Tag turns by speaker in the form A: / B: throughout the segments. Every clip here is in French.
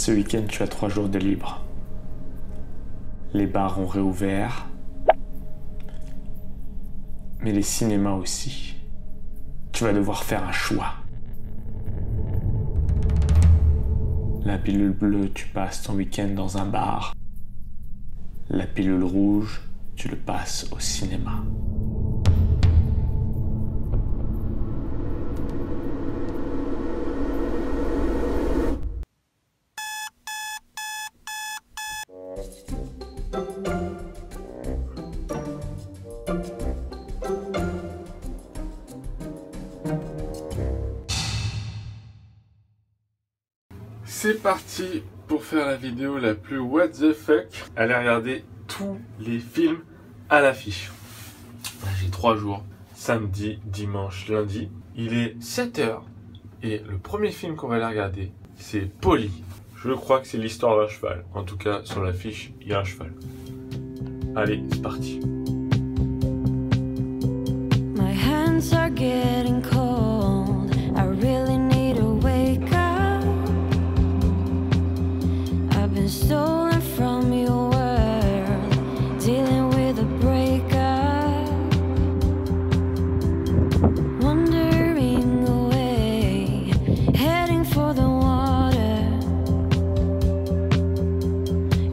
A: Ce week-end, tu as 3 jours de libre. Les bars ont réouvert, mais les cinémas aussi. Tu vas devoir faire un choix. La pilule bleue, tu passes ton week-end dans un bar. La pilule rouge, tu le passes au cinéma.
B: C'est parti pour faire la vidéo la plus what the fuck. Allez regarder tous les films à l'affiche. J'ai 3 jours, samedi, dimanche, lundi. Il est 7h et le premier film qu'on va aller regarder, c'est Polly. Je crois que c'est l'histoire d'un cheval. En tout cas, sur l'affiche, il y a un cheval. Allez, c'est parti.
C: My hands are getting cold. I really need to wake up. I've been stolen from your world, dealing with a breakup, wandering away, heading for the water.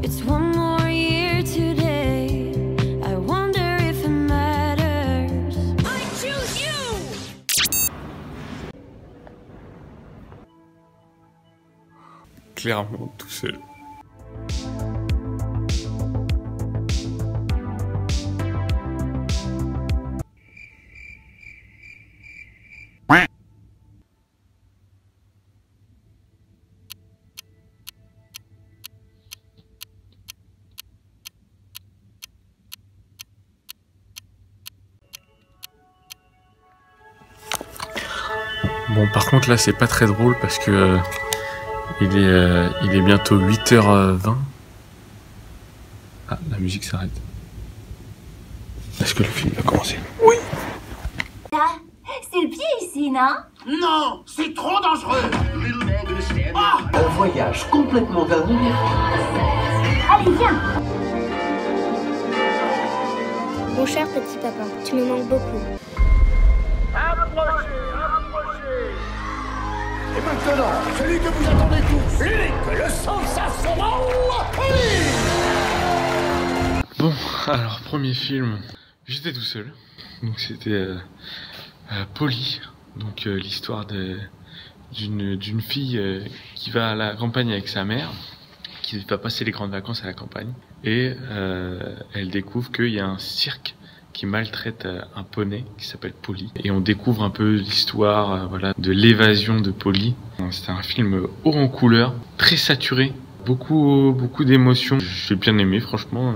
C: It's one more year today. I wonder if it matters. I choose you.
B: Clairement tout seul. Bon, par contre là c'est pas très drôle parce que il est bientôt 8h20. Ah, la musique s'arrête. Est-ce que le film va commencer? Oui.
D: Ah, c'est le pied ici, non?
E: Non, c'est trop dangereux.
F: Un voyage complètement dingue.
D: Allez, viens!
G: Mon cher petit papa, tu me manques beaucoup.
E: Et maintenant, celui que vous attendez tous, l'unique, le sensationnel,
B: Bon, alors premier film, j'étais tout seul. Donc c'était Polly, donc l'histoire d'une fille qui va à la campagne avec sa mère, qui va passer les grandes vacances à la campagne, et elle découvre qu'il y a un cirque qui maltraite un poney qui s'appelle Polly, et on découvre un peu l'histoire voilà, de l'évasion de Polly. C'était un film haut en couleur, très saturé, beaucoup d'émotions. J'ai bien aimé, franchement,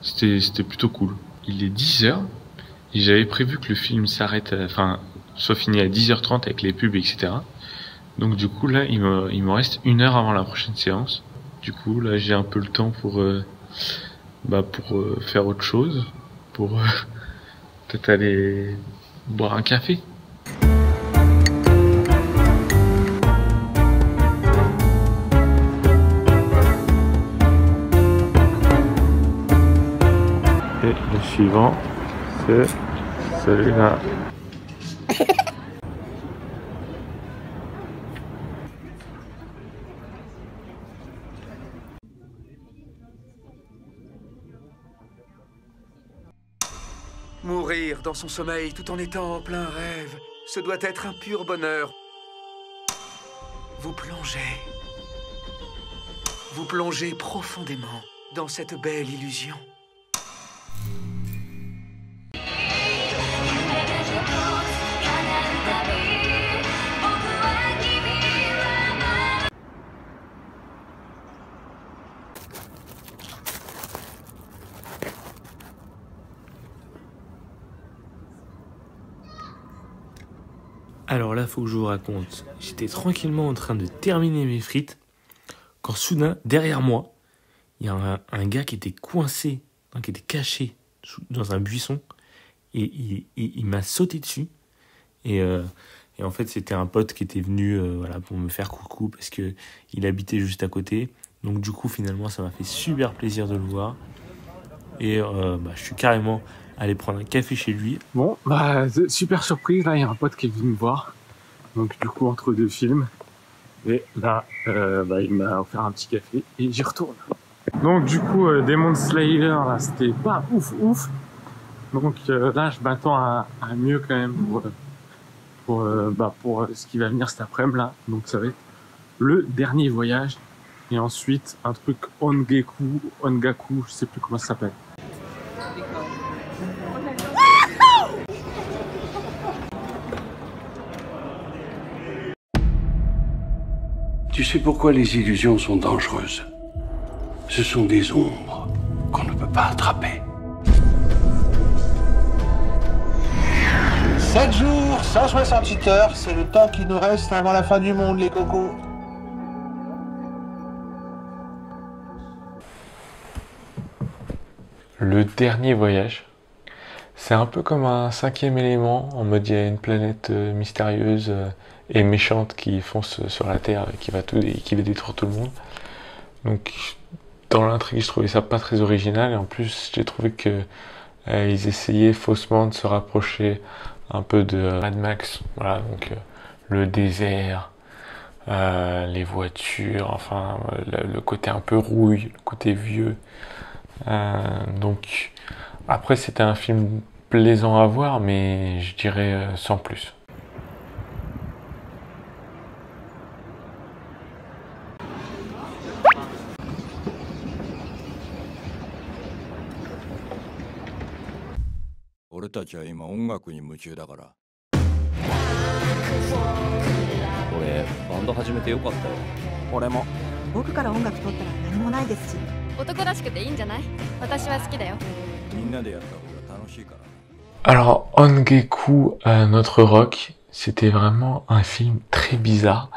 B: c'était plutôt cool. Il est 10h et j'avais prévu que le film s'arrête, enfin soit fini à 10h30 avec les pubs, etc. Donc du coup là il me reste 1 heure avant la prochaine séance. Du coup là j'ai un peu le temps pour faire autre chose, pour peut-être aller boire un café. Et le suivant, c'est celui-là.
F: Mourir dans son sommeil tout en étant en plein rêve, ce doit être un pur bonheur. Vous plongez profondément dans cette belle illusion.
A: Alors là, faut que je vous raconte. J'étais tranquillement en train de terminer mes frites quand soudain, derrière moi, il y a un gars qui était coincé, qui était caché dans un buisson et il m'a sauté dessus. Et Et en fait, c'était un pote qui était venu voilà, pour me faire coucou parce qu'il habitait juste à côté. Donc du coup, finalement, ça m'a fait super plaisir de le voir. Et je suis carrément allé prendre un café chez lui.
B: Bon, super surprise, là, il y a un pote qui est venu me voir. Donc du coup, entre deux films. Et là, il m'a offert un petit café et j'y retourne. Donc du coup, Demon Slayer, là, c'était pas ouf. Donc là, je m'attends à mieux quand même pour ce qui va venir cet après-midi là. Donc ça va être le dernier voyage. Et ensuite, un truc Ongaku, je sais plus comment ça s'appelle.
H: Tu sais pourquoi les illusions sont dangereuses? Ce sont des ombres qu'on ne peut pas attraper.
I: 7 jours, 168 heures, c'est le temps qui nous reste avant la fin du monde, les cocos.
B: Le dernier voyage, c'est un peu comme un 5e élément, en mode il y a une planète mystérieuse et méchante qui fonce sur la Terre et qui va détruire tout le monde. Donc dans l'intrigue, je trouvais ça pas très original et en plus j'ai trouvé que ils essayaient faussement de se rapprocher un peu de Mad Max, voilà, donc le désert, les voitures, enfin le côté un peu rouille, le côté vieux. Donc après c'était un film plaisant à voir, mais je dirais sans plus. Alors, Ongaku, notre rock, c'était vraiment un film très bizarre.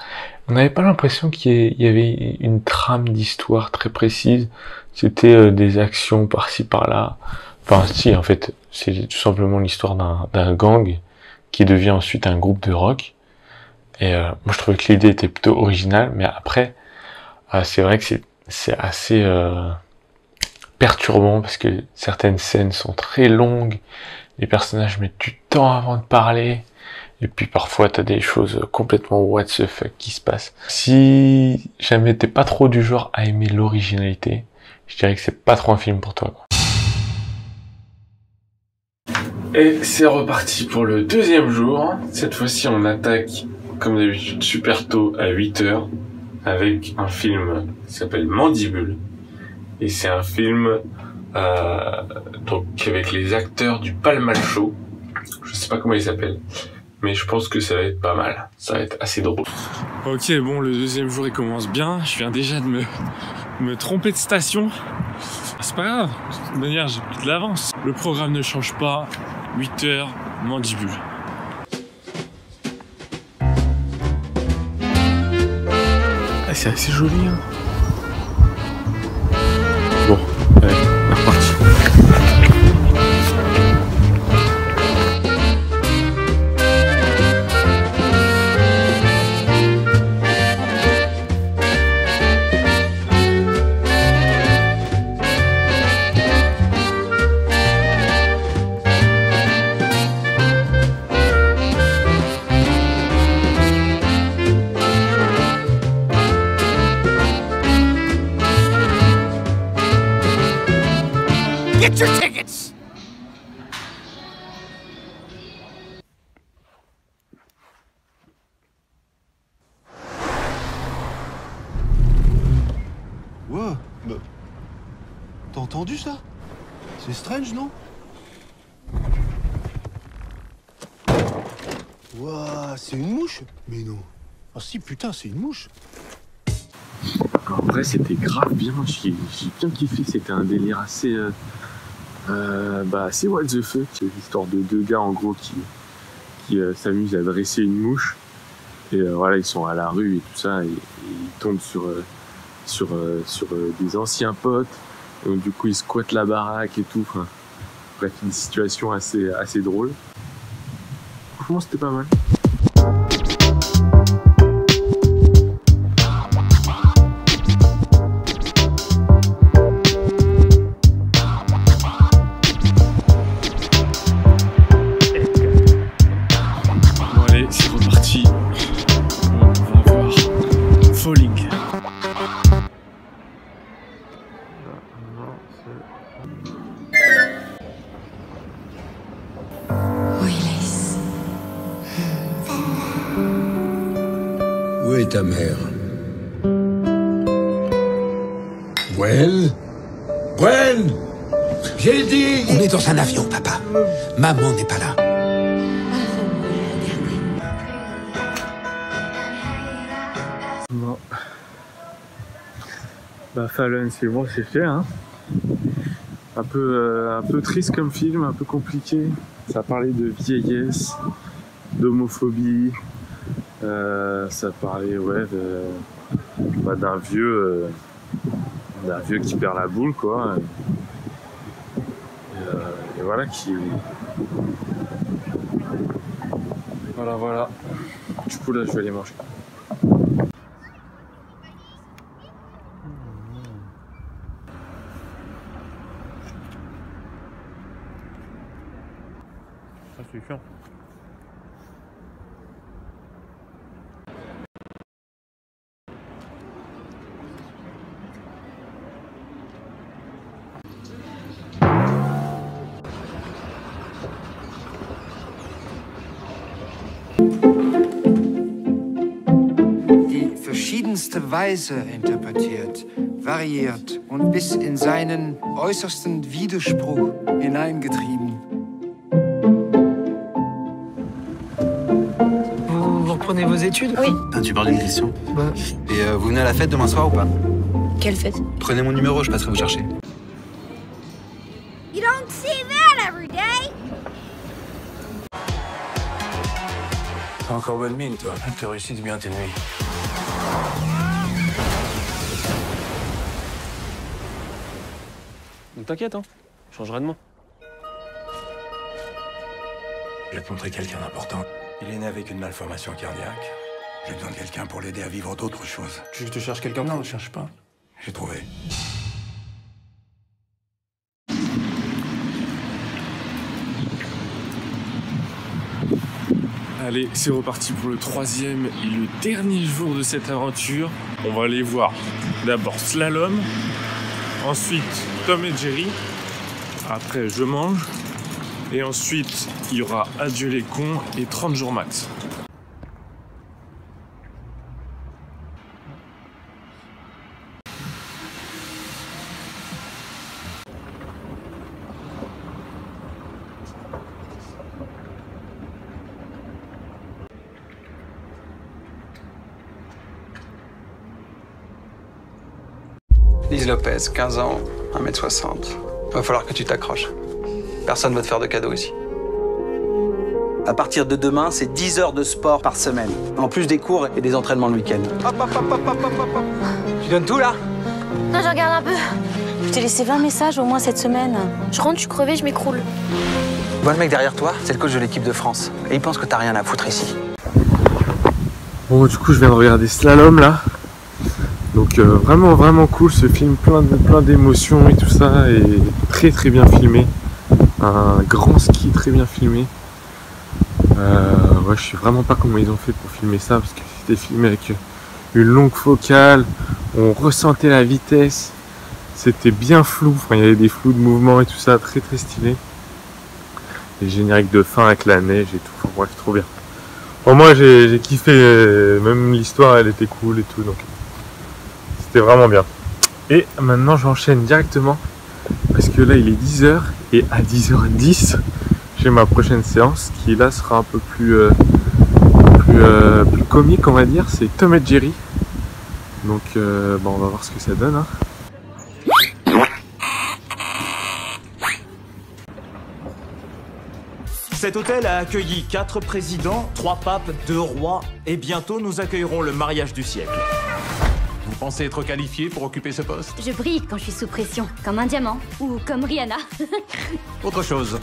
B: On n'avait pas l'impression qu'il y avait une trame d'histoire très précise. C'était des actions par-ci par-là. Enfin, si, en fait, c'est tout simplement l'histoire d'un gang qui devient ensuite un groupe de rock. Et moi, je trouvais que l'idée était plutôt originale, mais après, c'est vrai que c'est assez perturbant parce que certaines scènes sont très longues, les personnages mettent du temps avant de parler, et puis parfois t'as des choses complètement what the fuck qui se passent. Si jamais t'es pas trop du genre à aimer l'originalité, je dirais que c'est pas trop un film pour toi, quoi. Et c'est reparti pour le deuxième jour. Cette fois-ci on attaque comme d'habitude super tôt à 8h avec un film qui s'appelle Mandibule. Et c'est un film donc avec les acteurs du Palmal Show. Je sais pas comment ils s'appellent, mais je pense que ça va être pas mal. Ça va être assez drôle. Ok, bon, le deuxième jour il commence bien. Je viens déjà de me tromper de station. C'est pas grave, de toute manière j'ai plus de l'avance. Le programme ne change pas. 8h, Mandibule. Ah, c'est assez joli, hein. Bon, allez, on est reparti.
E: Get your tickets!
I: Ouais, bah... T'as entendu ça? C'est strange, non? Ouah, c'est une mouche? Mais non. Ah si, putain, c'est une mouche.
B: En vrai, c'était grave bien. J'ai bien kiffé. C'était un délire assez what the fuck. L'histoire de deux gars en gros qui s'amusent à dresser une mouche. Et voilà, ils sont à la rue et tout ça. Et ils tombent sur des anciens potes. Et donc, du coup, ils squattent la baraque et tout. Enfin, bref, une situation assez drôle. Franchement, c'était pas mal.
E: est ta mère? Gwen? Gwen! J'ai dit...
J: On est dans un avion, papa. Maman n'est pas là.
B: Bon. Bah Fallon, c'est bon, c'est fait, hein. Un peu triste comme film, un peu compliqué. Ça parlait de vieillesse, d'homophobie. Ça parlait, ouais, d'un vieux qui perd la boule, quoi. Et voilà qui... Voilà. Du coup, là, je vais aller manger. Ça, c'est chiant.
K: verschiedenste Weise interpretiert, variiert und bis in seinen äußersten Widerspruch hineingetrieben.
L: Vous reprenez vos études?
M: Oui.
N: Tu parles d'une question?
L: Bah.
N: Et vous venez à la fête demain soir ou pas?
M: Quelle fête?
N: Prenez mon numéro, je passerai vous chercher.
O: You don't see that every day.
H: T'as encore bonne mine, toi. T'as réussi de bien tes nuits.
P: T'inquiète, hein. Je changerai de main.
H: Je vais te montrer quelqu'un d'important. Il est né avec une malformation cardiaque. J'ai besoin de quelqu'un pour l'aider à vivre d'autres choses.
I: Tu veux que je te cherche quelqu'un?
H: Non, je cherche pas. J'ai trouvé.
B: Allez, c'est reparti pour le troisième et le dernier jour de cette aventure. On va aller voir d'abord Slalom, ensuite Tom et Jerry, après Je mange, et ensuite il y aura Adieu les cons et 30 jours max.
N: Lise Lopez, 15 ans, 1m60. Va falloir que tu t'accroches. Personne ne va te faire de cadeaux ici.
Q: À partir de demain, c'est 10 heures de sport par semaine. En plus des cours et des entraînements le week-end. Tu donnes tout, là?
M: Non, je regarde un peu. Je t'ai laissé 20 messages au moins cette semaine. Je rentre, je suis crevée, je m'écroule.
Q: Vois le mec derrière toi, c'est le coach de l'équipe de France. Et il pense que t'as rien à foutre ici.
B: Bon, du coup, je viens de regarder Slalom, là. Donc vraiment cool ce film, plein d'émotions et tout ça, et très bien filmé. Un grand ski très bien filmé. Ouais, je sais vraiment pas comment ils ont fait pour filmer ça, parce que c'était filmé avec une longue focale, on ressentait la vitesse, c'était bien flou, enfin il y avait des flous de mouvement et tout ça, très stylé. Les génériques de fin avec la neige et tout, enfin, bref, trop bien. Bon, moi j'ai kiffé, même l'histoire elle était cool et tout, donc c'était vraiment bien. Et maintenant j'enchaîne directement parce que là il est 10h et à 10h10 j'ai ma prochaine séance qui là sera un peu plus comique, on va dire. C'est Tom et Jerry. Donc bon, on va voir ce que ça donne, hein.
R: Cet hôtel a accueilli 4 présidents, 3 papes, 2 rois et bientôt nous accueillerons le mariage du siècle. Vous pensez être qualifié pour occuper ce poste?
S: Je brille quand je suis sous pression, comme un diamant, ou comme Rihanna.
R: Autre chose.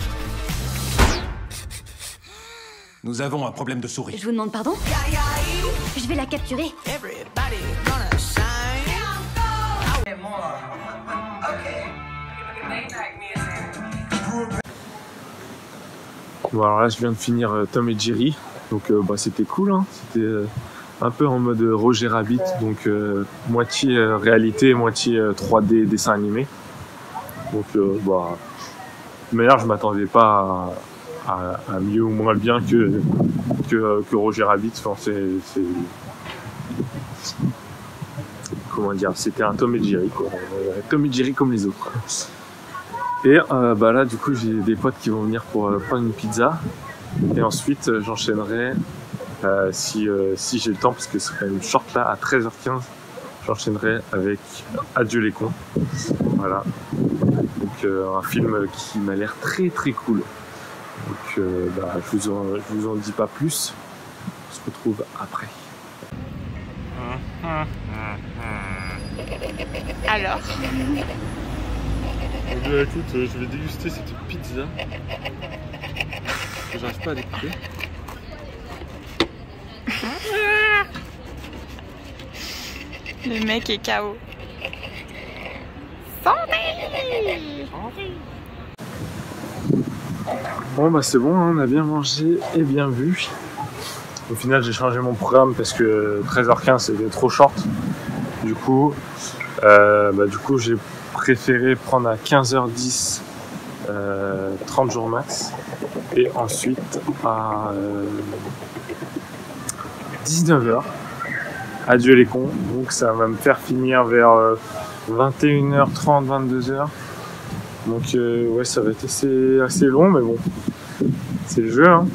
R: Nous avons un problème de souris.
S: Je vous demande pardon? Je vais la capturer.
B: Bon, alors là je viens de finir Tom et Jerry, donc bah, c'était cool, hein. C'était un peu en mode Roger Rabbit, donc moitié réalité, moitié 3D dessin animé. Donc bah, de manière je m'attendais pas à mieux ou moins bien que Roger Rabbit. Enfin, comment dire, c'était un Tom et Jerry, quoi. Tom et Jerry comme les autres. Et bah là, du coup, j'ai des potes qui vont venir pour prendre une pizza. Et ensuite, j'enchaînerai, si j'ai le temps, parce que c'est quand même short là, à 13h15, j'enchaînerai avec Adieu les cons. Voilà. Donc un film qui m'a l'air très très cool. Donc bah, je vous en dis pas plus. On se retrouve après.
T: Alors
B: écoute, je vais déguster cette pizza. J'arrive pas à découper.
T: Le mec est KO. Santé!
B: Bon bah c'est bon, hein, on a bien mangé et bien vu. Au final j'ai changé mon programme parce que 13h15 c'était trop short. Du coup j'ai préféré prendre à 15h10 30 jours max et ensuite à 19h Adieu les cons. Donc ça va me faire finir vers 21h30, 22h. Donc ouais, ça va être assez long, mais bon, c'est le jeu, hein.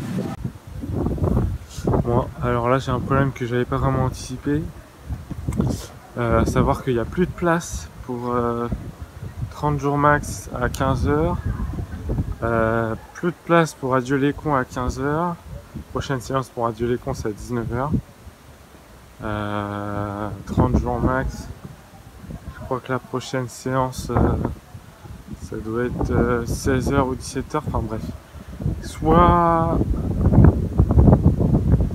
B: Bon, alors là j'ai un problème que j'avais pas vraiment anticipé, à savoir qu'il n'y a plus de place pour 30 jours max à 15h, plus de place pour Adieu les cons à 15h, prochaine séance pour Adieu les cons c'est à 19h, 30 jours max, je crois que la prochaine séance ça doit être 16h ou 17h, enfin bref. Soit...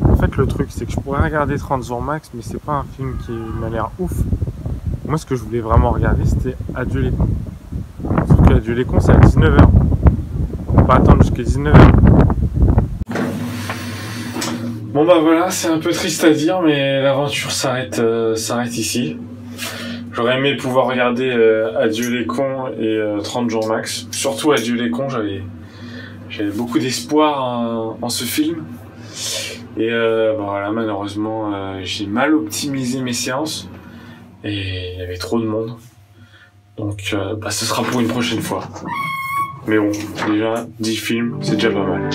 B: En fait le truc c'est que je pourrais regarder 30 jours max, mais c'est pas un film qui m'a l'air ouf. Moi ce que je voulais vraiment regarder c'était Adieu les cons. Sauf que Adieu les cons c'est à 19h. On va pas attendre jusqu'à 19h. Bon bah voilà, c'est un peu triste à dire, mais l'aventure s'arrête ici. J'aurais aimé pouvoir regarder Adieu les cons et 30 jours max. Surtout Adieu les cons, j'avais beaucoup d'espoir en ce film. Et bah voilà, malheureusement, j'ai mal optimisé mes séances. Et il y avait trop de monde. Donc bah, ce sera pour une prochaine fois. Mais bon, déjà, 10 films, c'est déjà pas mal.